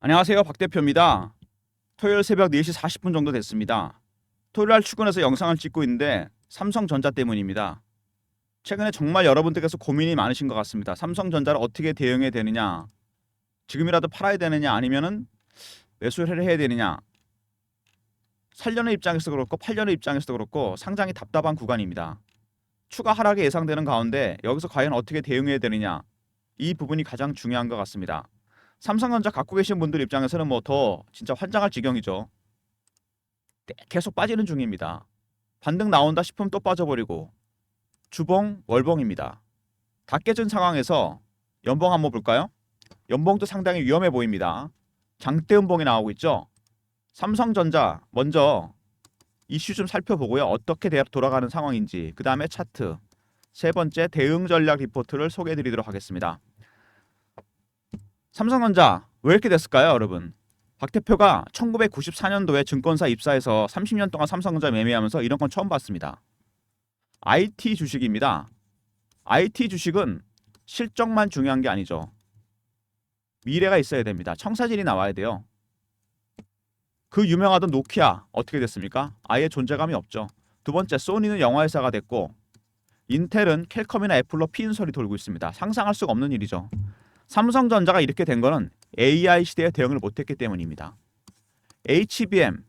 안녕하세요. 박 대표입니다. 토요일 새벽 4시 40분 정도 됐습니다. 토요일 날 출근해서 영상을 찍고 있는데 삼성전자 때문입니다. 최근에 정말 여러분들께서 고민이 많으신 것 같습니다. 삼성전자를 어떻게 대응해야 되느냐, 지금이라도 팔아야 되느냐, 아니면은 매수를 해야 되느냐. 살려는 입장에서 그렇고 팔려는 입장에서도 그렇고 상당히 답답한 구간입니다. 추가 하락이 예상되는 가운데 여기서 과연 어떻게 대응해야 되느냐, 이 부분이 가장 중요한 것 같습니다. 삼성전자 갖고 계신 분들 입장에서는 뭐 더 진짜 환장할 지경이죠. 계속 빠지는 중입니다. 반등 나온다 싶으면 또 빠져버리고 주봉, 월봉입니다. 다 깨진 상황에서 연봉 한번 볼까요? 연봉도 상당히 위험해 보입니다. 장대 연봉이 나오고 있죠. 삼성전자 먼저 이슈 좀 살펴보고요. 어떻게 돌아가는 상황인지, 그 다음에 차트, 세 번째 대응 전략 리포트를 소개해 드리도록 하겠습니다. 삼성전자 왜 이렇게 됐을까요, 여러분? 박 대표가 1994년도에 증권사 입사해서 30년 동안 삼성전자 매매하면서 이런 건 처음 봤습니다. IT 주식입니다. IT 주식은 실적만 중요한 게 아니죠. 미래가 있어야 됩니다. 청사진이 나와야 돼요. 그 유명하던 노키아 어떻게 됐습니까? 아예 존재감이 없죠. 두 번째, 소니는 영화회사가 됐고 인텔은 캘컴이나 애플로 피인 소리 돌고 있습니다. 상상할 수가 없는 일이죠. 삼성전자가 이렇게 된 거는 AI 시대에 대응을 못했기 때문입니다. HBM,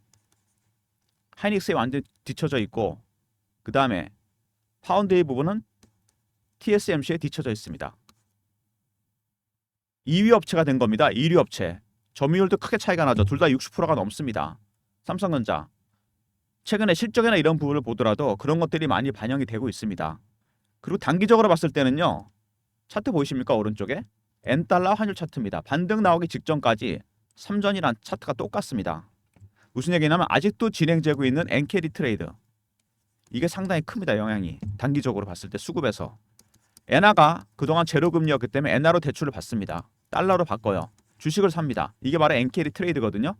하이닉스에 완전 뒤쳐져 있고, 그 다음에 파운드리 부분은 TSMC에 뒤쳐져 있습니다. 2위 업체가 된 겁니다. 1위 업체. 점유율도 크게 차이가 나죠. 둘 다 60%가 넘습니다. 삼성전자. 최근에 실적이나 이런 부분을 보더라도 그런 것들이 많이 반영이 되고 있습니다. 그리고 단기적으로 봤을 때는요. 차트 보이십니까? 오른쪽에? N달러 환율 차트입니다. 반등 나오기 직전까지 3전이란 차트가 똑같습니다. 무슨 얘기냐면 아직도 진행되고 있는 엔캐리 트레이드. 이게 상당히 큽니다. 영향이. 단기적으로 봤을 때 수급에서. 엔화가 그동안 제로금리였기 때문에 엔화로 대출을 받습니다. 달러로 바꿔요. 주식을 삽니다. 이게 바로 엔캐리 트레이드거든요.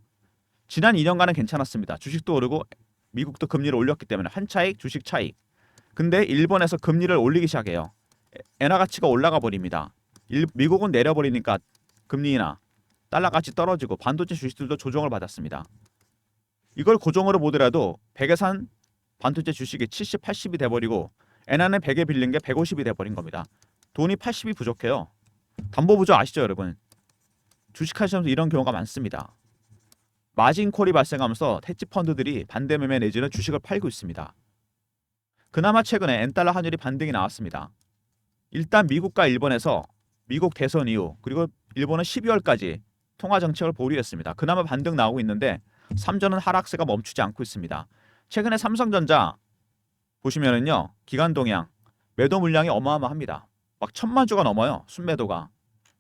지난 2년간은 괜찮았습니다. 주식도 오르고 미국도 금리를 올렸기 때문에 한 차익, 주식 차익. 근데 일본에서 금리를 올리기 시작해요. 엔화 가치가 올라가 버립니다. 미국은 내려버리니까 금리나 달러 가치 떨어지고 반도체 주식들도 조정을 받았습니다. 이걸 고정으로 보더라도 100에 산 반도체 주식이 70, 80이 돼버리고 엔화는 100에 빌린 게 150이 돼버린 겁니다. 돈이 80이 부족해요. 담보부조 아시죠, 여러분? 주식하시면서 이런 경우가 많습니다. 마진콜이 발생하면서 헤지펀드들이 반대 매매 내지는 주식을 팔고 있습니다. 그나마 최근에 엔달러 환율이 반등이 나왔습니다. 일단 미국과 일본에서 미국 대선 이후 그리고 일본은 12월까지 통화 정책을 보류했습니다. 그나마 반등 나오고 있는데 삼전은 하락세가 멈추지 않고 있습니다. 최근에 삼성전자 보시면은요. 기관 동향 매도 물량이 어마어마합니다. 막 1000만 주가 넘어요. 순매도가.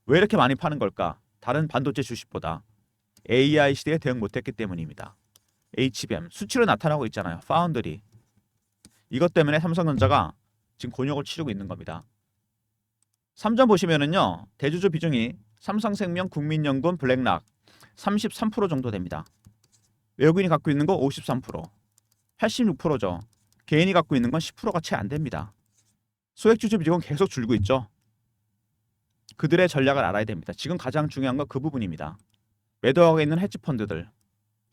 왜 이렇게 많이 파는 걸까? 다른 반도체 주식보다 AI 시대에 대응 못했기 때문입니다. HBM 수치로 나타나고 있잖아요. 파운드리. 이것 때문에 삼성전자가 지금 곤욕을 치르고 있는 겁니다. 삼전 보시면은요. 대주주 비중이 삼성생명, 국민연금, 블랙락 33% 정도 됩니다. 외국인이 갖고 있는 거 53%, 86%죠. 개인이 갖고 있는 건 10%가 채 안 됩니다. 소액주주 비중은 계속 줄고 있죠. 그들의 전략을 알아야 됩니다. 지금 가장 중요한 건 그 부분입니다. 매도하고 있는 헤지펀드들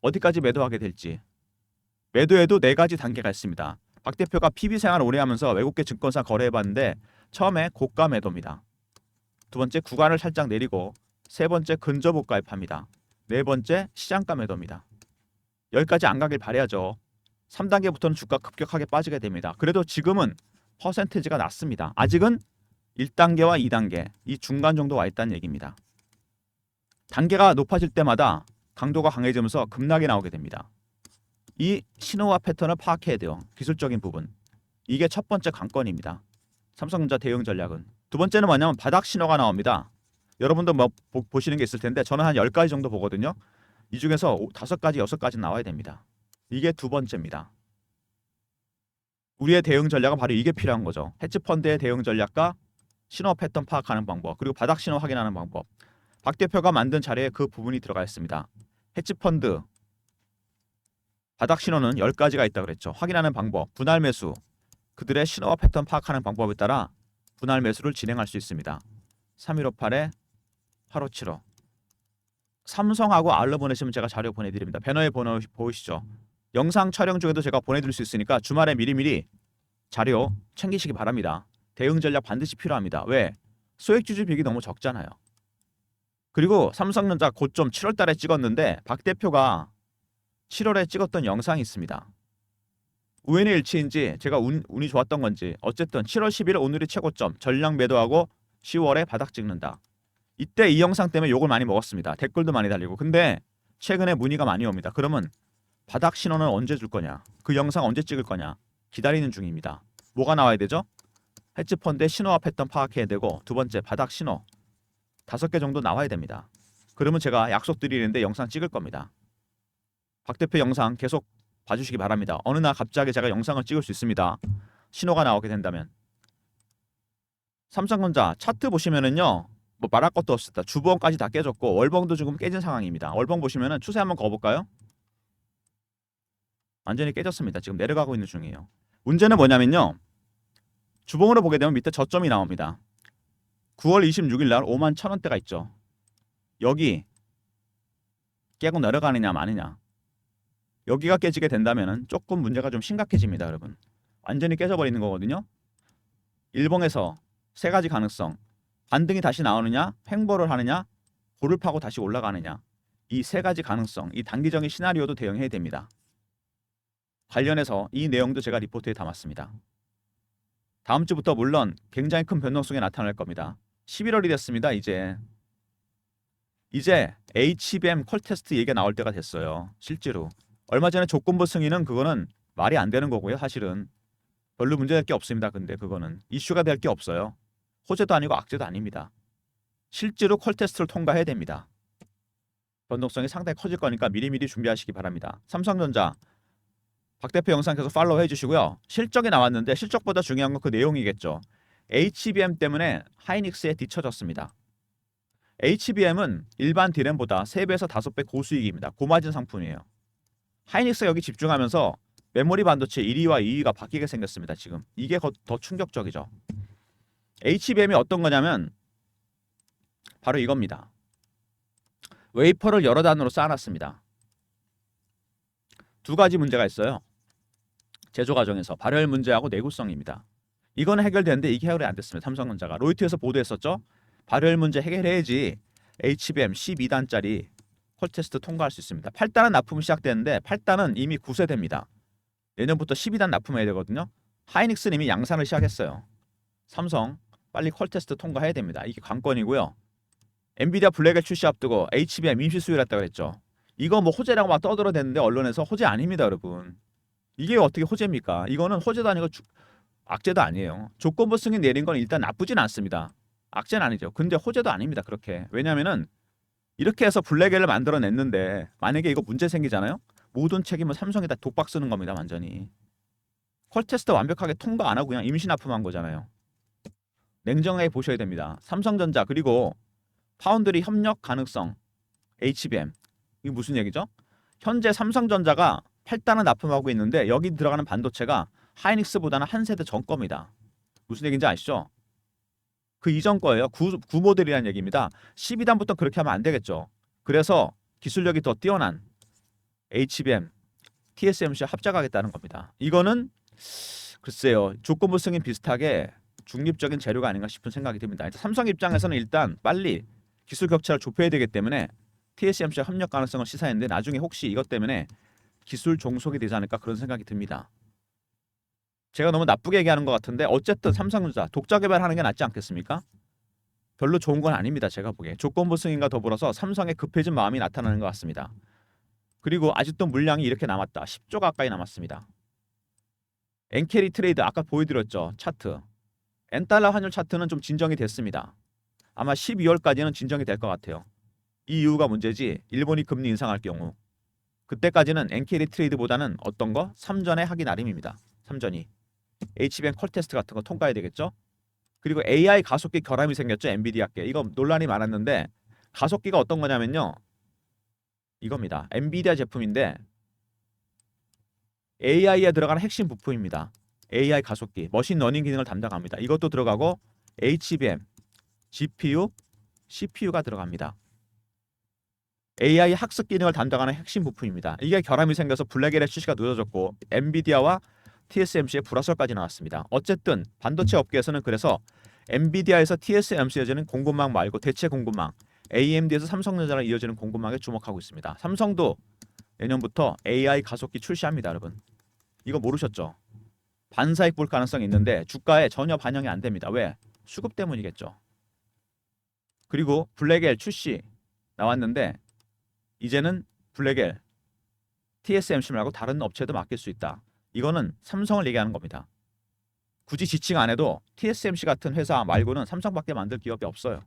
어디까지 매도하게 될지. 매도에도 네 가지 단계가 있습니다. 박 대표가 PB 생활 오래 하면서 외국계 증권사 거래해봤는데 처음에 고가 매도입니다. 두 번째 구간을 살짝 내리고 세 번째 근접목 가입합니다. 네 번째 시장가 매도입니다. 여기까지 안 가길 바라야죠. 3단계부터는 주가 급격하게 빠지게 됩니다. 그래도 지금은 퍼센테이지가 낮습니다. 아직은 1단계와 2단계 이 중간 정도 와 있다는 얘기입니다. 단계가 높아질 때마다 강도가 강해지면서 급락이 나오게 됩니다. 이 신호와 패턴을 파악해야 돼요. 기술적인 부분. 이게 첫 번째 관건입니다. 삼성전자 대응 전략은. 두 번째는 뭐냐면 바닥 신호가 나옵니다. 여러분도 뭐 보시는 게 있을 텐데 저는 한 10가지 정도 보거든요. 이 중에서 5가지, 6가지 나와야 됩니다. 이게 두 번째입니다. 우리의 대응 전략은 바로 이게 필요한 거죠. 헤지펀드의 대응 전략과 신호 패턴 파악하는 방법, 그리고 바닥 신호 확인하는 방법. 박 대표가 만든 자료에 그 부분이 들어가 있습니다. 헤지펀드 바닥 신호는 10가지가 있다고 그랬죠. 확인하는 방법, 분할 매수, 그들의 신호와 패턴 파악하는 방법에 따라 분할 매수를 진행할 수 있습니다. 3158에 8575 삼성하고 R로 보내시면 제가 자료 보내드립니다. 배너에 번호 보이시죠? 영상 촬영 중에도 제가 보내드릴 수 있으니까 주말에 미리미리 자료 챙기시기 바랍니다. 대응 전략 반드시 필요합니다. 왜? 소액주주 비용이 너무 적잖아요. 그리고 삼성전자 고점 7월 달에 찍었는데 박 대표가 7월에 찍었던 영상이 있습니다. 우연의 일치인지 제가 운이 좋았던 건지 어쨌든 7월 10일 오늘이 최고점 전량 매도하고 10월에 바닥 찍는다. 이때 이 영상 때문에 욕을 많이 먹었습니다. 댓글도 많이 달리고. 근데 최근에 문의가 많이 옵니다. 그러면 바닥 신호는 언제 줄 거냐? 그 영상 언제 찍을 거냐? 기다리는 중입니다. 뭐가 나와야 되죠? 헤지펀드의 신호와 패턴 파악해야 되고 두 번째 바닥 신호 5개 정도 나와야 됩니다. 그러면 제가 약속드리는데 영상 찍을 겁니다. 박 대표 영상 계속 봐주시기 바랍니다. 어느 날 갑자기 제가 영상을 찍을 수 있습니다. 신호가 나오게 된다면. 삼성전자 차트 보시면은요. 뭐 말할 것도 없습니다. 주봉까지 다 깨졌고 월봉도 지금 깨진 상황입니다. 월봉 보시면은 추세 한번 거볼까요? 완전히 깨졌습니다. 지금 내려가고 있는 중이에요. 문제는 뭐냐면요. 주봉으로 보게 되면 밑에 저점이 나옵니다. 9월 26일 날 5만 1,000원대가 있죠. 여기 깨고 내려가느냐 마느냐. 여기가 깨지게 된다면 조금 문제가 좀 심각해집니다. 여러분. 완전히 깨져버리는 거거든요. 일봉에서 세 가지 가능성. 반등이 다시 나오느냐, 횡보를 하느냐, 고를 파고 다시 올라가느냐. 이 세 가지 가능성, 이 단기적인 시나리오도 대응해야 됩니다. 관련해서 이 내용도 제가 리포트에 담았습니다. 다음 주부터 물론 굉장히 큰 변동성이 나타날 겁니다. 11월이 됐습니다. 이제 HBM 콜 테스트 얘기가 나올 때가 됐어요. 실제로 얼마 전에 조건부 승인은 그거는 말이 안 되는 거고요. 사실은 별로 문제될 게 없습니다. 근데 그거는 이슈가 될 게 없어요. 호재도 아니고 악재도 아닙니다. 실제로 콜 테스트를 통과해야 됩니다. 변동성이 상당히 커질 거니까 미리미리 준비하시기 바랍니다. 삼성전자 박 대표 영상 계속 팔로우 해주시고요. 실적이 나왔는데 실적보다 중요한 건 그 내용이겠죠. HBM 때문에 하이닉스에 뒤처졌습니다. HBM은 일반 디램보다 3배에서 5배 고수익입니다. 고마진 상품이에요. 하이닉스가 여기 집중하면서 메모리 반도체 1위와 2위가 바뀌게 생겼습니다. 지금 이게 더 충격적이죠. HBM이 어떤 거냐면 바로 이겁니다. 웨이퍼를 여러 단으로 쌓아놨습니다. 두 가지 문제가 있어요. 제조 과정에서 발열 문제하고 내구성입니다. 이거는 해결되는데 이게 해결이 안 됐습니다. 삼성전자가 로이터에서 보도했었죠. 발열 문제 해결해야지 HBM 12단짜리 콜 테스트 통과할 수 있습니다. 8단은 납품이 시작되는데 8단은 이미 구세됩니다. 내년부터 12단 납품해야 되거든요. 하이닉스는 이미 양산을 시작했어요. 삼성 빨리 콜 테스트 통과해야 됩니다. 이게 관건이고요. 엔비디아 블랙에 출시 앞두고 HBM 임시 수율했다고 했죠. 이거 뭐 호재라고 막 떠들어댔는데 언론에서 호재 아닙니다, 여러분. 이게 어떻게 호재입니까? 이거는 호재도 아니고 악재도 아니에요. 조건부 승인 내린 건 일단 나쁘진 않습니다. 악재는 아니죠. 근데 호재도 아닙니다. 그렇게. 왜냐면은 이렇게 해서 블랙을 만들어냈는데 만약에 이거 문제 생기잖아요. 모든 책임은 삼성에다 독박 쓰는 겁니다. 완전히. 콜 테스트 완벽하게 통과 안 하고 그냥 임시 납품한 거잖아요. 냉정하게 보셔야 됩니다. 삼성전자 그리고 파운드리 협력 가능성 HBM 이게 무슨 얘기죠? 현재 삼성전자가 8단을 납품하고 있는데 여기 들어가는 반도체가 하이닉스보다는 한 세대 전 겁니다. 무슨 얘기인지 아시죠? 그 이전 거예요. 9 모델이라는 얘기입니다. 12단부터 그렇게 하면 안 되겠죠. 그래서 기술력이 더 뛰어난 HBM, TSMC와 합작하겠다는 겁니다. 이거는 글쎄요. 조건부 승인 비슷하게 중립적인 재료가 아닌가 싶은 생각이 듭니다. 삼성 입장에서는 일단 빨리 기술 격차를 좁혀야 되기 때문에 TSMC와 협력 가능성을 시사했는데 나중에 혹시 이것 때문에 기술 종속이 되지 않을까 그런 생각이 듭니다. 제가 너무 나쁘게 얘기하는 것 같은데 어쨌든 삼성전자 독자 개발하는 게 낫지 않겠습니까? 별로 좋은 건 아닙니다. 제가 보기에. 조건부 승인과 더불어서 삼성의 급해진 마음이 나타나는 것 같습니다. 그리고 아직도 물량이 이렇게 남았다. 10조 가까이 남았습니다. 엔캐리 트레이드 아까 보여드렸죠. 차트. 엔달러 환율 차트는 좀 진정이 됐습니다. 아마 12월까지는 진정이 될 것 같아요. 이 이유가 문제지 일본이 금리 인상할 경우 그때까지는 엔캐리 트레이드보다는 어떤 거? 3전에 하기 나름입니다. 3전이. HBM 콜 테스트 같은 거 통과해야 되겠죠? 그리고 AI 가속기 결함이 생겼죠. 엔비디아께. 이거 논란이 많았는데 가속기가 어떤 거냐면요. 이겁니다. 엔비디아 제품인데 AI에 들어가는 핵심 부품입니다. AI 가속기, 머신러닝 기능을 담당합니다. 이것도 들어가고 HBM, GPU, CPU가 들어갑니다. AI 학습 기능을 담당하는 핵심 부품입니다. 이게 결함이 생겨서 블랙엘의 출시가 늦어졌고 엔비디아와 TSMC의 불화설까지 나왔습니다. 어쨌든 반도체 업계에서는 그래서 엔비디아에서 TSMC에서는 공급망 말고 대체 공급망, AMD에서 삼성전자랑 이어지는 공급망에 주목하고 있습니다. 삼성도 내년부터 AI 가속기 출시합니다, 여러분. 이거 모르셨죠? 반사익 볼 가능성이 있는데 주가에 전혀 반영이 안 됩니다. 왜? 수급 때문이겠죠. 그리고 블랙엘 출시 나왔는데 이제는 블랙엘, TSMC 말고 다른 업체도 맡길 수 있다. 이거는 삼성을 얘기하는 겁니다. 굳이 지칭 안 해도 TSMC 같은 회사 말고는 삼성밖에 만들 기업이 없어요.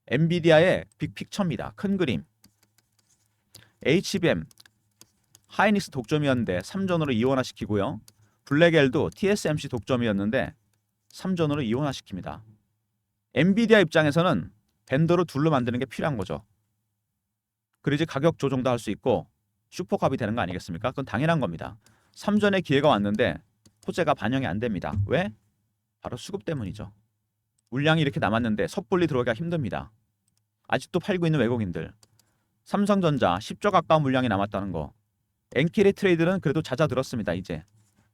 엔비디아의 빅픽처입니다. 큰 그림. HBM, 하이닉스 독점이었는데 3전으로 이원화시키고요. 블랙엘도 TSMC 독점이었는데 3전으로 이원화시킵니다. 엔비디아 입장에서는 벤더로 둘로 만드는 게 필요한 거죠. 그래야지 가격 조정도 할 수 있고 슈퍼캅이 되는 거 아니겠습니까? 그건 당연한 겁니다. 3전의 기회가 왔는데 호재가 반영이 안 됩니다. 왜? 바로 수급 때문이죠. 물량이 이렇게 남았는데 섣불리 들어오기가 힘듭니다. 아직도 팔고 있는 외국인들. 삼성전자 10조 가까운 물량이 남았다는 거. 엔키리 트레이드는 그래도 잦아들었습니다. 이제.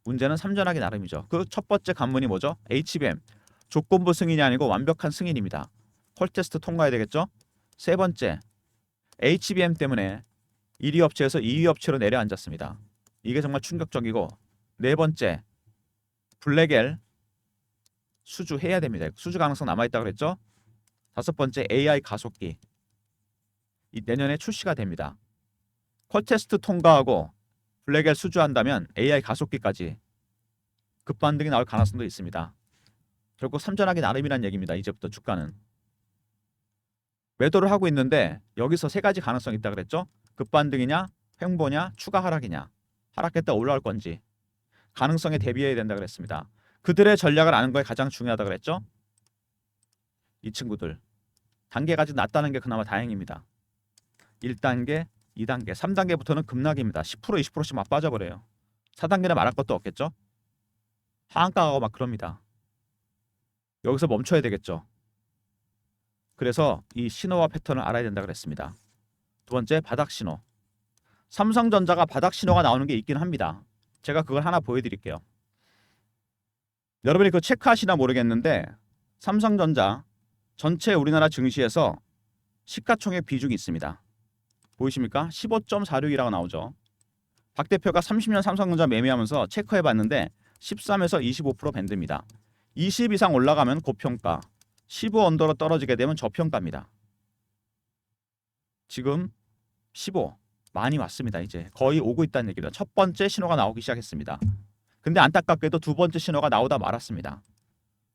문제는 3전하기 나름이죠. 그 첫 번째 관문이 뭐죠? HBM. 조건부 승인이 아니고 완벽한 승인입니다. 퀄 테스트 통과해야 되겠죠? 세 번째. HBM 때문에 1위 업체에서 2위 업체로 내려앉았습니다. 이게 정말 충격적이고 네 번째. 블랙엘 수주해야 됩니다. 수주 가능성 남아있다 그랬죠? 다섯 번째 AI 가속기. 이 내년에 출시가 됩니다. 퀄 테스트 통과하고 블랙엘 수주한다면 AI 가속기까지 급반등이 나올 가능성도 있습니다. 결국 삼전하기 나름이란 얘기입니다. 이제부터 주가는. 매도를 하고 있는데 여기서 세 가지 가능성이 있다 그랬죠? 급반등이냐, 횡보냐, 추가 하락이냐. 하락했다 올라올 건지. 가능성에 대비해야 된다 그랬습니다. 그들의 전략을 아는 거에 가장 중요하다 그랬죠? 이 친구들. 단계가 아직 낮다는 게 그나마 다행입니다. 1단계, 2단계, 3단계부터는 급락입니다. 10% 20%씩 막 빠져버려요. 4단계는 말할 것도 없겠죠? 하한가 가고 막 그럽니다. 여기서 멈춰야 되겠죠. 그래서 이 신호와 패턴을 알아야 된다 그랬습니다. 두 번째, 바닥 신호. 삼성전자가 바닥 신호가 나오는 게 있긴 합니다. 제가 그걸 하나 보여드릴게요. 여러분이 그거 체크하시나 모르겠는데 삼성전자 전체 우리나라 증시에서 시가총액 비중이 있습니다. 보이십니까? 15.46이라고 나오죠. 박 대표가 30년 삼성전자 매매하면서 체크해봤는데 13에서 25% 밴드입니다. 20 이상 올라가면 고평가, 15 언더로 떨어지게 되면 저평가입니다. 지금 15 많이 왔습니다. 이제 거의 오고 있다는 얘기입니다. 첫 번째 신호가 나오기 시작했습니다. 근데 안타깝게도 두 번째 신호가 나오다 말았습니다.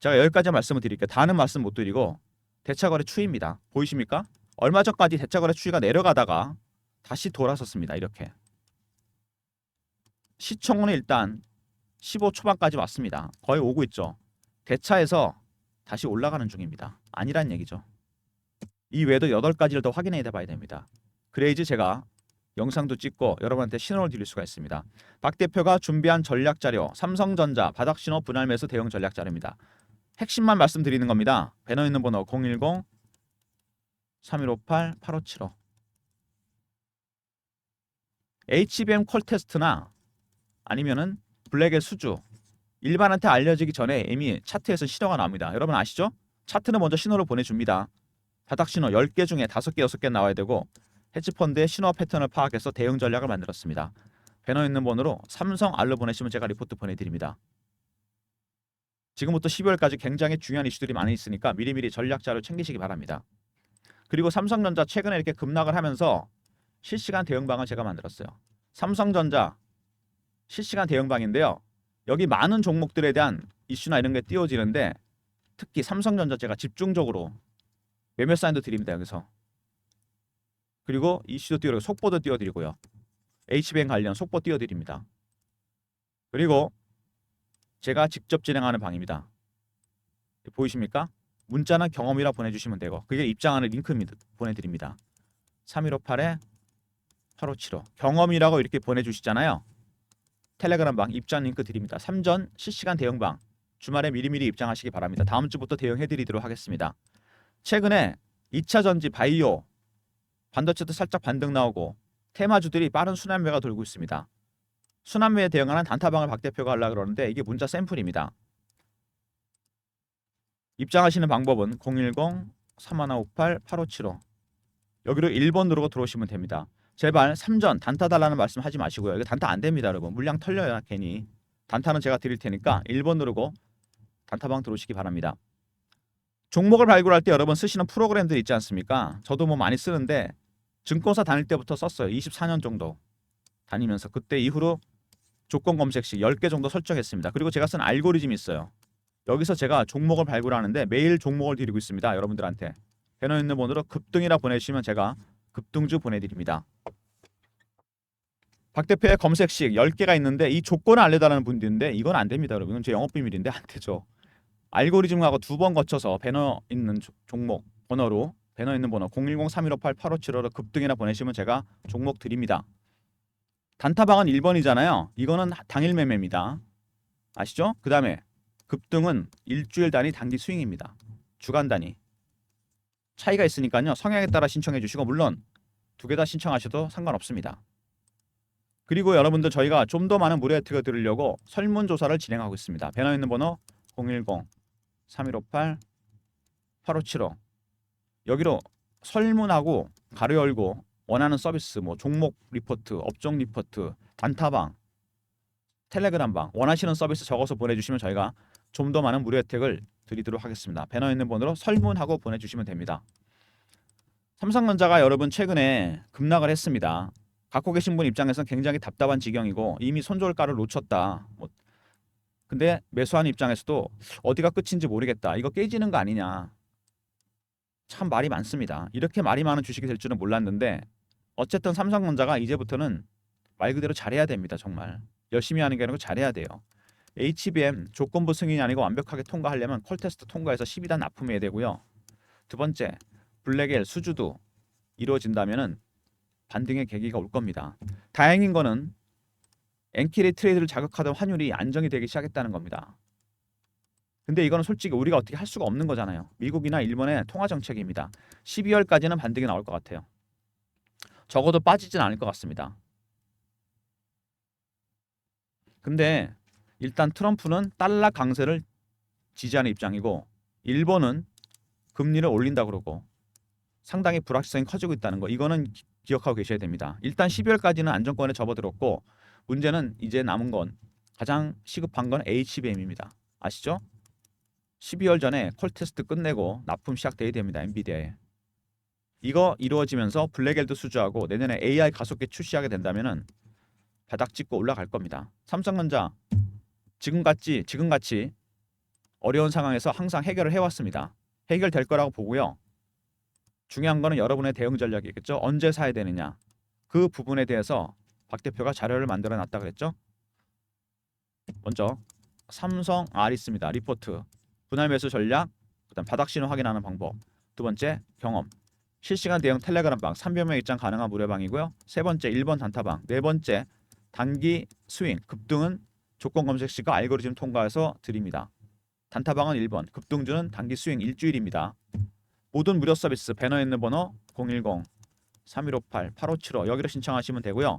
제가 여기까지 말씀을 드릴게요. 다는 말씀 못 드리고 대차거래 추이입니다. 보이십니까? 얼마 전까지 대차거래 추이가 내려가다가 다시 돌아섰습니다. 이렇게. 시총은 일단 15 초반까지 왔습니다. 거의 오고 있죠. 대차에서 다시 올라가는 중입니다. 아니란 얘기죠. 이 외에도 8가지를 더 확인해 봐야 됩니다. 그래야지 제가 영상도 찍고 여러분한테 신호를 드릴 수가 있습니다. 박 대표가 준비한 전략 자료, 삼성전자 바닥 신호 분할 매수 대응 전략 자료입니다. 핵심만 말씀드리는 겁니다. 배너 있는 번호 010-3158-8575. HBM 퀄 테스트나 아니면은 블랙의 수주 일반한테 알려지기 전에 이미 차트에서 신호가 나옵니다. 여러분 아시죠? 차트는 먼저 신호를 보내줍니다. 바닥 신호 10개 중에 5개, 6개 나와야 되고 헤지펀드의 신호 패턴을 파악해서 대응 전략을 만들었습니다. 배너 있는 번호로 삼성 알로 보내시면 제가 리포트 보내드립니다. 지금부터 12월까지 굉장히 중요한 이슈들이 많이 있으니까 미리미리 전략 자료 챙기시기 바랍니다. 그리고 삼성전자 최근에 이렇게 급락을 하면서 실시간 대응방을 제가 만들었어요. 삼성전자 실시간 대응방인데요. 여기 많은 종목들에 대한 이슈나 이런 게 띄워지는데 특히 삼성전자 제가 집중적으로 매매 사인도 드립니다. 여기서. 그리고 이슈도 띄워드리고 속보도 띄워드리고요. HBM 관련 속보 띄워드립니다. 그리고 제가 직접 진행하는 방입니다. 보이십니까? 문자는 경험이라 보내주시면 되고 그게 입장하는 링크입니다. 보내드립니다. 3158-8575 경험이라고 이렇게 보내주시잖아요. 텔레그램 방 입장 링크 드립니다. 3전 실시간 대응방 주말에 미리미리 입장하시기 바랍니다. 다음 주부터 대응해드리도록 하겠습니다. 최근에 2차전지 바이오 반도체도 살짝 반등 나오고 테마주들이 빠른 순환매가 돌고 있습니다. 순환매에 대응하는 단타방을 박 대표가 하려고 그러는데 이게 문자 샘플입니다. 입장하시는 방법은 010-3158-8575 여기로 1번 누르고 들어오시면 됩니다. 제발 3전 단타 달라는 말씀 하지 마시고요. 이거 단타 안 됩니다, 여러분. 물량 털려요, 괜히. 단타는 제가 드릴 테니까 1번 누르고 단타방 들어오시기 바랍니다. 종목을 발굴할 때 여러분 쓰시는 프로그램들 있지 않습니까? 저도 뭐 많이 쓰는데 증권사 다닐 때부터 썼어요. 24년 정도 다니면서 그때 이후로 조건 검색식 10개 정도 설정했습니다. 그리고 제가 쓴 알고리즘이 있어요. 여기서 제가 종목을 발굴하는데 매일 종목을 드리고 있습니다. 여러분들한테. 배너 있는 번호로 급등이라 보내주시면 제가 급등주 보내드립니다. 박 대표의 검색식 10개가 있는데 이 조건을 알려달라는 분들인데 이건 안 됩니다. 여러분. 이건 제 영업비밀인데 안 되죠. 알고리즘하고 2번 거쳐서 배너 있는 종목 번호로 배너 있는 번호 010-3158-8575로 급등이라 보내시면 제가 종목 드립니다. 단타방은 1번이잖아요. 이거는 당일 매매입니다. 아시죠? 그 다음에 급등은 일주일 단위 단기 스윙입니다. 주간 단위. 차이가 있으니까요. 성향에 따라 신청해 주시고 물론 두 개 다 신청하셔도 상관없습니다. 그리고 여러분들 저희가 좀 더 많은 무료 혜택을 드리려고 설문조사를 진행하고 있습니다. 배너 있는 번호 010-3158-8575 여기로 설문하고 가로 열고 원하는 서비스 뭐 종목 리포트, 업종 리포트, 단타방, 텔레그램방 원하시는 서비스 적어서 보내주시면 저희가 좀 더 많은 무료 혜택을 드리도록 하겠습니다. 배너 있는 번호로 설문하고 보내주시면 됩니다. 삼성전자가 여러분 최근에 급락을 했습니다. 갖고 계신 분 입장에서는 굉장히 답답한 지경이고 이미 손절가를 놓쳤다. 근데 매수하는 입장에서도 어디가 끝인지 모르겠다. 이거 깨지는 거 아니냐. 참 말이 많습니다. 이렇게 말이 많은 주식이 될 줄은 몰랐는데 어쨌든 삼성전자가 이제부터는 말 그대로 잘해야 됩니다. 정말 열심히 하는 게 아니고 잘해야 돼요. HBM 조건부 승인이 아니고 완벽하게 통과하려면 콜테스트 통과해서 12단 납품해야 되고요. 두 번째 블랙엘 수주도 이루어진다면은 반등의 계기가 올 겁니다. 다행인 거는 엔킬의 트레이드를 자극하던 환율이 안정이 되기 시작했다는 겁니다. 근데 이거는 솔직히 우리가 어떻게 할 수가 없는 거잖아요. 미국이나 일본의 통화 정책입니다. 12월까지는 반등이 나올 것 같아요. 적어도 빠지진 않을 것 같습니다. 근데 일단 트럼프는 달러 강세를 지지하는 입장이고 일본은 금리를 올린다 그러고 상당히 불확실성이 커지고 있다는 거 이거는 기억하고 계셔야 됩니다. 일단 12월까지는 안정권에 접어들었고 문제는 이제 남은 건 가장 시급한 건 HBM입니다. 아시죠? 12월 전에 콜테스트 끝내고 납품 시작돼야 됩니다. 엔비디아에. 이거 이루어지면서 블랙엘도 수주하고 내년에 AI 가속기 출시하게 된다면은 바닥 찍고 올라갈 겁니다. 삼성전자 지금같이 어려운 상황에서 항상 해결을 해왔습니다. 해결될 거라고 보고요. 중요한 거는 여러분의 대응 전략이겠죠. 언제 사야 되느냐. 그 부분에 대해서 박 대표가 자료를 만들어 놨다 그랬죠. 먼저 삼성 아리스입니다. 리포트, 분할 매수 전략, 그다음 바닥 신호 확인하는 방법. 두 번째 경험, 실시간 대응 텔레그램방 300명 입장 가능한 무료방이고요. 세 번째 1번 단타방, 네 번째 단기 스윙 급등은 조건 검색 시가 알고리즘 통과해서 드립니다. 단타방은 1번, 급등주는 단기 스윙 일주일입니다. 모든 무료 서비스 배너에 있는 번호 010-3158-8575 여기로 신청하시면 되고요.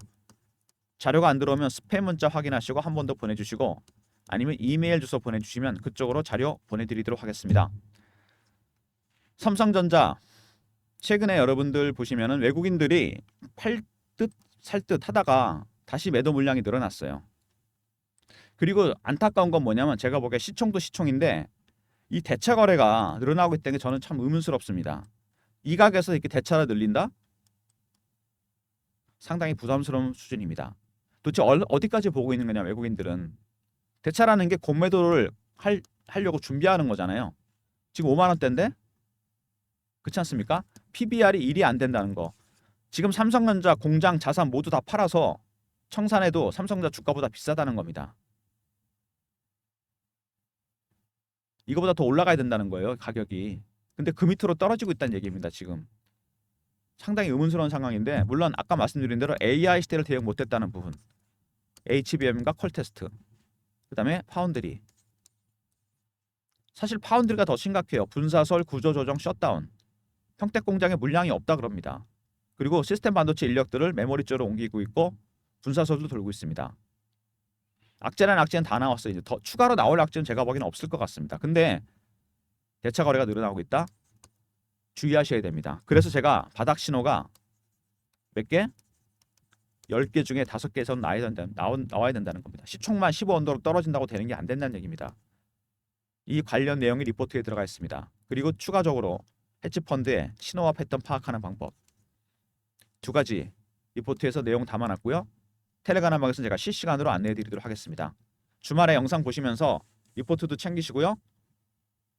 자료가 안 들어오면 스팸 문자 확인하시고 한 번 더 보내주시고 아니면 이메일 주소 보내주시면 그쪽으로 자료 보내드리도록 하겠습니다. 삼성전자 최근에 여러분들 보시면은 외국인들이 팔 듯 살 듯 하다가 다시 매도 물량이 늘어났어요. 그리고 안타까운 건 뭐냐면 제가 보기에 시총도 시총인데 이 대차 거래가 늘어나고 있다는 게 저는 참 의문스럽습니다. 이 가격에서 이렇게 대차를 늘린다? 상당히 부담스러운 수준입니다. 도대체 어디까지 보고 있는 거냐 외국인들은. 대차라는 게 공매도를 하려고 준비하는 거잖아요. 지금 5만 원대인데 그렇지 않습니까? PBR이 1이 안 된다는 거. 지금 삼성전자 공장 자산 모두 다 팔아서 청산해도 삼성전자 주가보다 비싸다는 겁니다. 이거보다 더 올라가야 된다는 거예요. 가격이. 근데 그 밑으로 떨어지고 있다는 얘기입니다. 지금. 상당히 의문스러운 상황인데 물론 아까 말씀드린 대로 AI 시대를 대응 못했다는 부분. HBM과 콜테스트. 그 다음에 파운드리. 사실 파운드리가 더 심각해요. 분사설, 구조조정, 셧다운. 평택 공장에 물량이 없다 그럽니다. 그리고 시스템 반도체 인력들을 메모리 쪽으로 옮기고 있고 분사소도 돌고 있습니다. 악재란 악재는 다 나왔어요. 이제 더 추가로 나올 악재는 제가 보기에는 없을 것 같습니다. 근데 대차 거래가 늘어나고 있다. 주의하셔야 됩니다. 그래서 제가 바닥 신호가 몇 개? 10개 중에 5개에서 나와야 된다는 겁니다. 시총만 15언더로 떨어진다고 되는 게 안 된다는 얘기입니다. 이 관련 내용이 리포트에 들어가 있습니다. 그리고 추가적으로 헤지펀드의 신호와 패턴 파악하는 방법 두 가지 리포트에서 내용 담아놨고요. 텔레그램 방에서 제가 실시간으로 안내해 드리도록 하겠습니다. 주말에 영상 보시면서 리포트도 챙기시고요.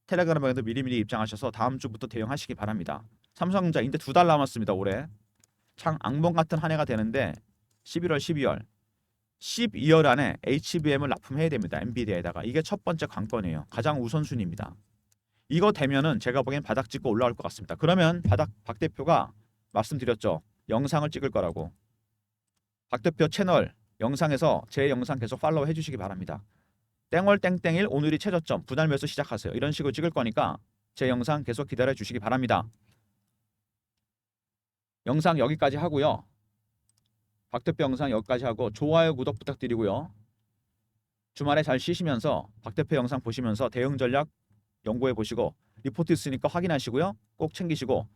텔레그램 방에도 미리미리 입장하셔서 다음 주부터 대응하시기 바랍니다. 삼성전자 이제 2달 남았습니다. 올해 참 악몽 같은 한 해가 되는데 11월, 12월 안에 HBM을 납품해야 됩니다. 엔비디아에다가. 이게 첫 번째 관건이에요. 가장 우선순위입니다. 이거 되면은 제가 보기엔 바닥 찍고 올라올 것 같습니다. 그러면 박 대표가 말씀드렸죠. 영상을 찍을 거라고. 박 대표 채널 영상에서 제 영상 계속 팔로우 해주시기 바랍니다. 땡월 땡땡일 오늘이 최저점 분할 매수 시작하세요. 이런 식으로 찍을 거니까 제 영상 계속 기다려 주시기 바랍니다. 영상 여기까지 하고요. 박 대표 영상 여기까지 하고 좋아요 구독 부탁드리고요. 주말에 잘 쉬시면서 박 대표 영상 보시면서 대응 전략 연구해 보시고 리포트 있으니까 확인하시고요. 꼭 챙기시고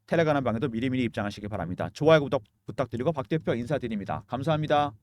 텔레그램 방에도 미리미리 입장하시기 바랍니다. 좋아요 구독 부탁드리고 박 대표 인사드립니다. 감사합니다.